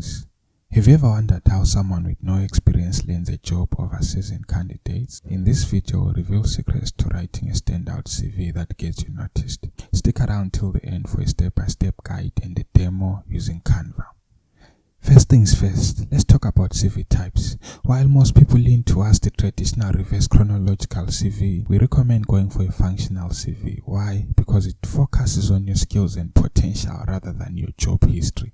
things. Have you ever wondered how someone with no experience lands a job over seasoned candidates? In this video, we'll reveal secrets to writing a standout CV that gets you noticed. Stick around till the end for a step-by-step guide and a demo using Canva. First things first, let's talk about CV types. While most people lean towards the traditional reverse chronological CV, we recommend going for a functional CV. Why? Because it focuses on your skills and potential rather than your job history.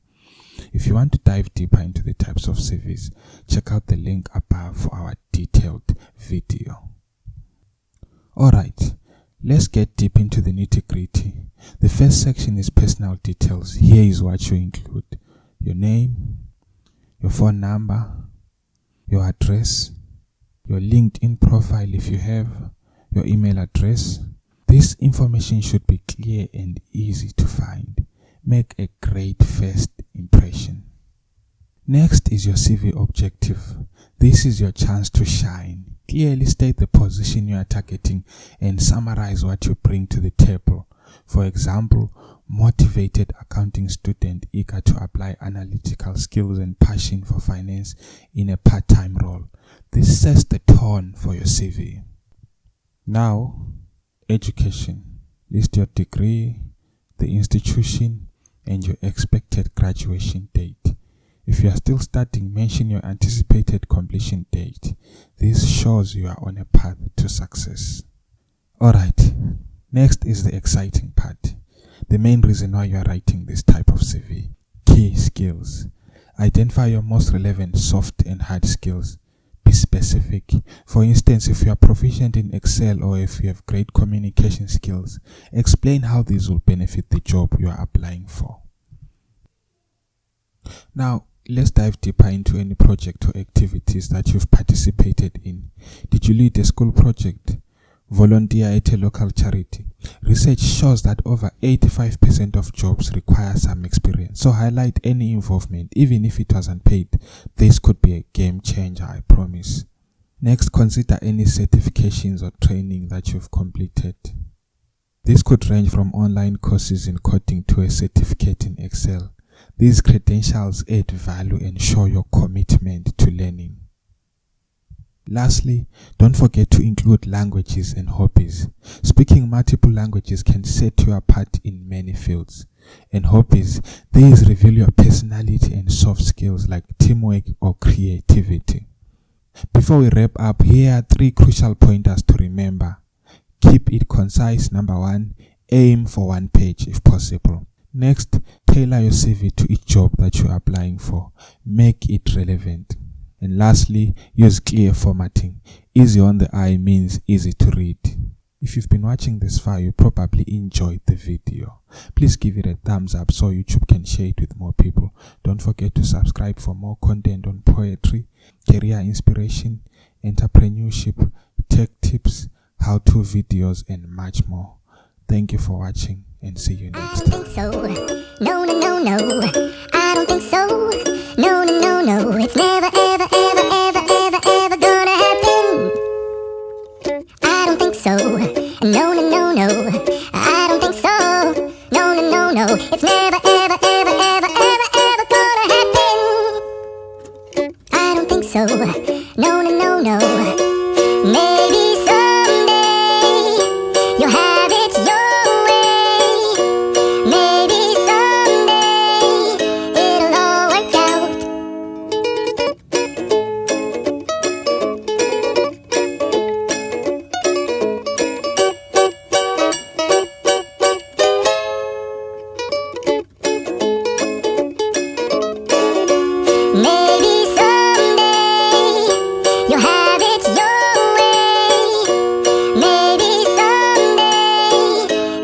If you want to dive deeper into the types of CVs, check out the link above for our detailed video. Alright, let's get deep into the nitty-gritty. The first section is personal details. Here is what you include: your name, your phone number, your address, your LinkedIn profile if you have, your email address. This information should be clear and easy to find. Make a great first impression. Next is your CV objective. This is your chance to shine. Clearly state the position you are targeting and summarize what you bring to the table. For example, motivated accounting student eager to apply analytical skills and passion for finance in a part-time role. This sets the tone for your CV. Now, education. List your degree, the institution, and your expected graduation date. If you are still studying, mention your anticipated completion date. This shows you are on a path to success. Alright, next is the exciting part. The main reason why you are writing this type of CV. Key skills. Identify your most relevant soft and hard skills. Be specific. For instance, if you are proficient in Excel or if you have great communication skills, explain how these will benefit the job you are applying for. Now, let's dive deeper into any project or activities that you've participated in. Did you lead a school project? Volunteer at a local charity? Research shows that over 85% of jobs require some experience. So highlight any involvement, even if it wasn't paid. This could be a game changer, I promise. Next, consider any certifications or training that you've completed. This could range from online courses in coding to a certificate in Excel. These credentials add value and show your commitment to learning. Lastly, don't forget to include languages and hobbies. Speaking multiple languages can set you apart in many fields. And hobbies, these reveal your personality and soft skills like teamwork or creativity. Before we wrap up, here are 3 crucial pointers to remember. Keep it concise. Number 1, aim for 1 page if possible. Next, tailor your CV to each job that you are applying for. Make it relevant. And lastly, use clear formatting. Easy on the eye means easy to read. If you've been watching this far, you probably enjoyed the video. Please give it a thumbs up so YouTube can share it with more people. Don't forget to subscribe for more content on poetry, career inspiration, entrepreneurship, tech tips, how-to videos, and much more. Thank you for watching and see you next time. I don't think so. No, no, no, no. I don't think so. No, no, no, no. It's never, ever, ever, ever, ever, ever gonna happen. I don't think so. No, no, no, no. I don't think so. No, no, no, no. It's never, ever, ever, ever, ever, ever gonna happen. I don't think so. No, no, no, no. Maybe someday you'll have it your way. Maybe someday it'll all work out. Maybe someday you'll have it your way. Maybe someday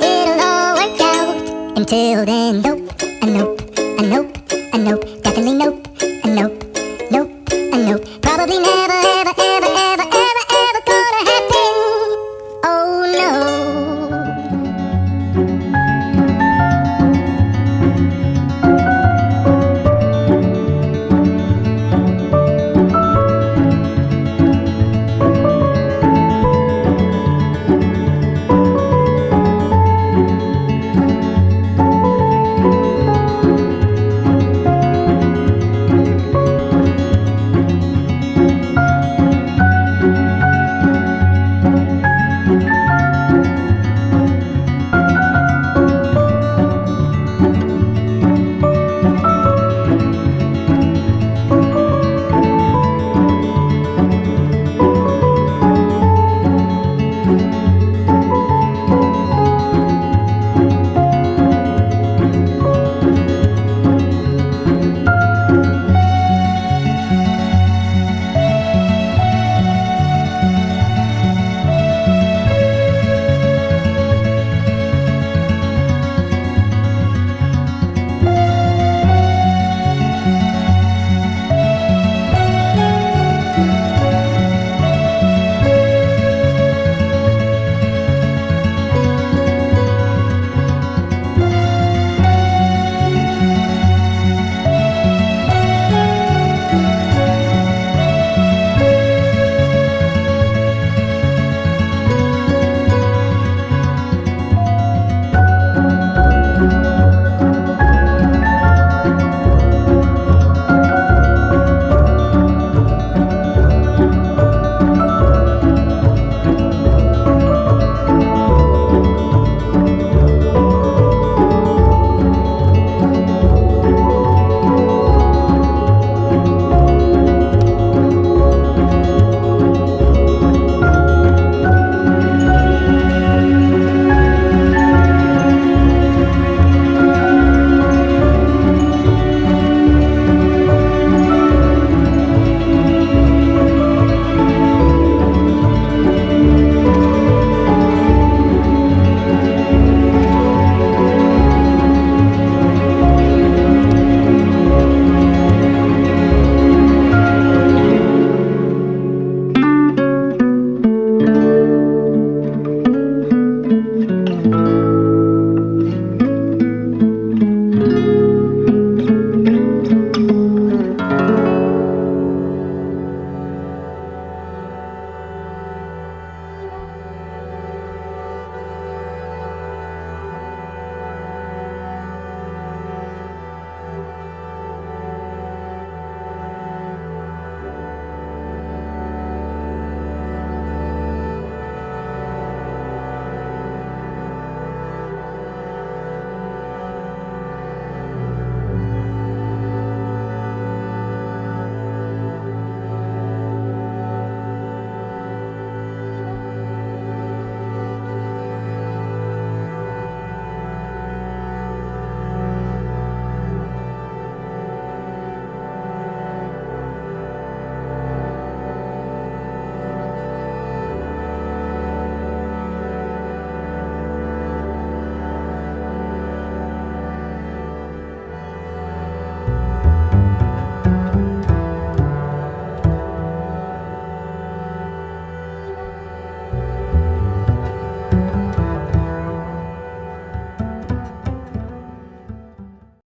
it'll all work out. Until then, nope, a nope, a nope, a nope, definitely nope, a nope, nope, a nope. Probably never, ever, ever, ever.